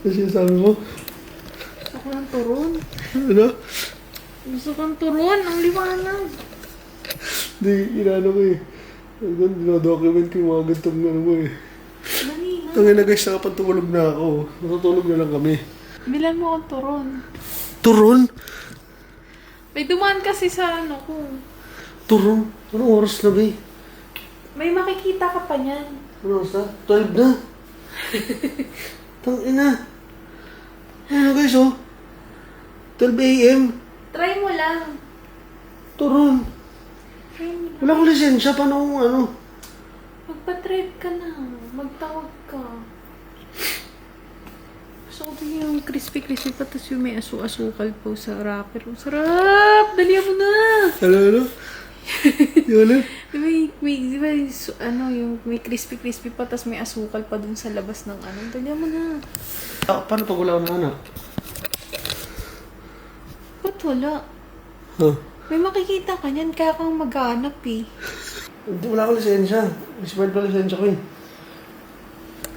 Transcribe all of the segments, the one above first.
Ano sinasabi mo? Gusto ko ng turon. Ano? Gusto ko ng turon. Ang liwanag. Hindi, inano ko eh. Dinodocument ko yung mga gantong ano mo eh. Dali na. Tangin na guys, nakapantulog na ako. Natutulog na lang kami. Bilan mo akong turon. Turon? May dumaan kasi sa ano ko. Turon? Anong oras na ba eh? May makikita ka pa niyan. Ano oras na? 12 na. Tangina. Ano guys oh? 12 a.m. Try mo lang. Turon. Try mo lang. Wala akong lisensya. Paano kung ano? Magpa-trip ka na. Magtawag ka. Gusto ko din yung crispy-crispy pa tapos yung may asu-asukal po sa wrapper. Ang sarap! Dalihan mo na! Ano? Yun ano? Yung may crispy-crispy pa tapos may asukal pa dun sa labas ng ano. Dalihan mo na. Paano pag wala akong anak? Ba't wala? Huh? May makikita ka niyan kaya kang maghanap eh. Hindi, wala akong lisensya. Expired pa lisensya ko eh.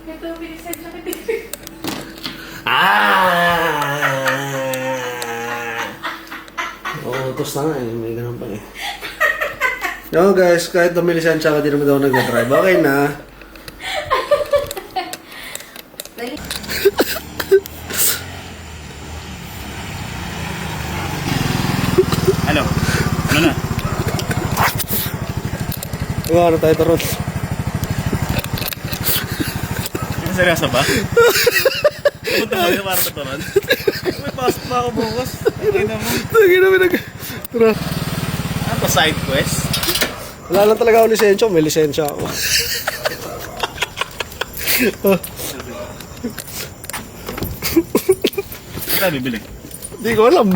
Ito yung binisensya kita. Oo, tos na nga eh. May ganun pa eh. No guys, kahit may lisensya ka, di naman daw nag-drive. Okay na. Ano? Ano na? Ano tayo taron? Seryoso ba? Punta mo yun para tuturan? May pasok pa ako bukas. Tingnan mo. Tangin namin Tara. Ano to, side quest? Wala lang talaga ako lisensya. May lisensya ako. Saan bibili? Hindi ko alam.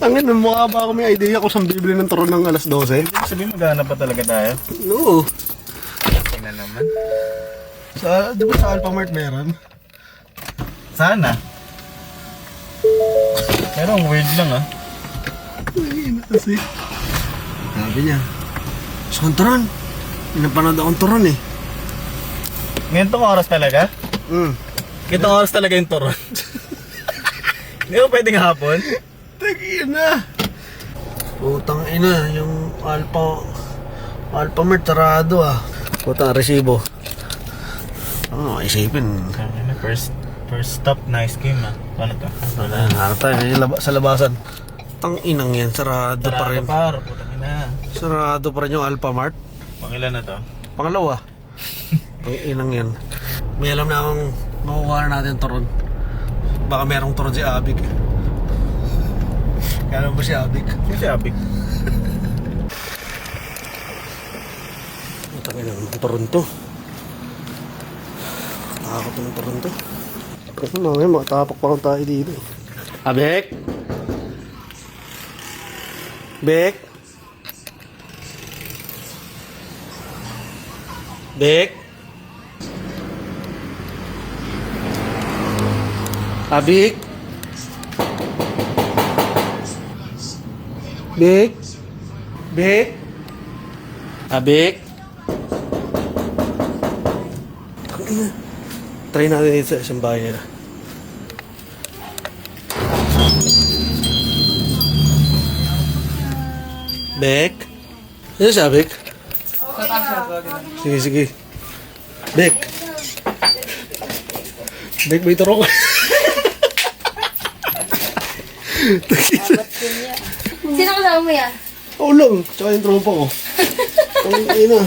Tangin, mukha ba ako may idea kung saan bibili ng turon ng alas 12? Sabihin maghanap pa talaga tayo. No. Tingnan naman. Di ba sa Alphamart meron? Sana. Pero ang weird lang ah. Ay, kasi. Sabi niya. Gusto kong turon. Pinapanood akong turon eh. Ngayon tong oras talaga? Itong oras talaga yung turon. Hindi ko pwedeng hapon. Tagin na. Putang ina, yung Alphamart sarado ah. Putang resibo. Ano, isipin. First stop, nice game ah. Paano to? Ano tayo, sa labasan. Tang inang yan, sarado pa rin. Sarado pa, putang ina. Sarado pa rin yung Alphamart. Pangilan na to? Pangalawa. Tang inang yan. May alam na akong makukuha na natin turon. Baka merong turon si Abik. Kaya naman ba si Abik? Sino si Abik? Matang ina ng turon to. Takot ng turon to. Kasi mamaya makatapak pa lang tayo dito. Abik? Bek? Bek? Abik? Bek? Bek? Abik? Try natin dito sa isang bahay nila. Bek? Ano siya, Bek? Sige, sige. Bek? Bek, may turo ko. Sino kasama mo yan? Oo lang, tsaka yung tropa ko. Ang ina.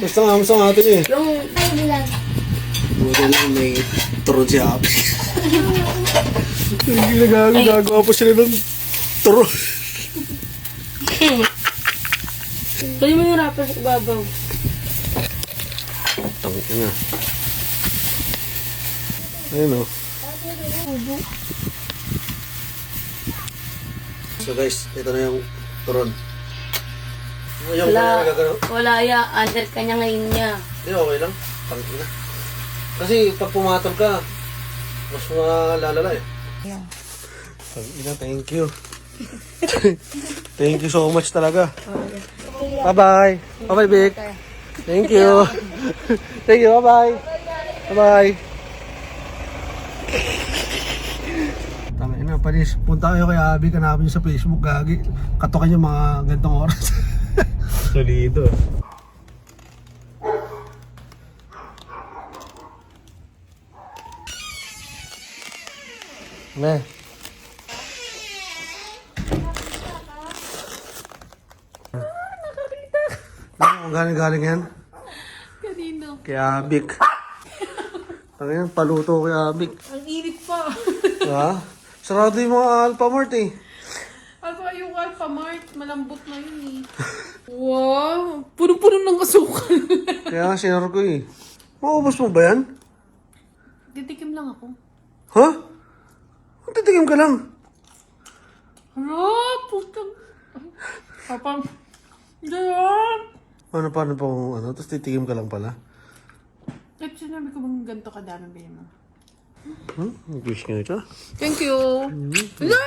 Basta nga atin eh. Yung bilang. Buti lang may turon si Abik. Ginagawa po sila ng turon. Pwede mo yung rapper sa babaw. Tangin na. Ayun o. So guys, ito na yung turon. Yung Wala ya. Under ka niya ngayon niya. Hindi, okay lang. Tangin na. Kasi pag pumatol ka, mas malalala eh. Yeah. Tangin na, thank you. Thank you so much talaga. Bye-bye. Bye-bye, Vic. Thank you. Thank you, bye-bye. Bye-bye. Ano, panis, punta kayo kay Abby, kanapin niyo sa Facebook, gagi. Katokan yung mga ganitong oras. Solido. Ne. Ano, galing yan? Kanino? Kay Abik. Tangan yan, paluto kay Abik. Ang init pa. Ha? Sarado yung mga Alphamart eh. Aba, yung Alphamart, malambot na yun eh. Wow, puno-puno ng asukal. Kaya nga sinaro ko eh. Maubos mo ba yan? Titikim lang ako. Ha? Titikim ka lang. Harap, putang. Papa, gano'n. Paano pa kung ano? Tapos titikim ka lang pala. At sinabi ko bang ganito kadami bilhin mo? Wish nga ito. Thank you. Wala!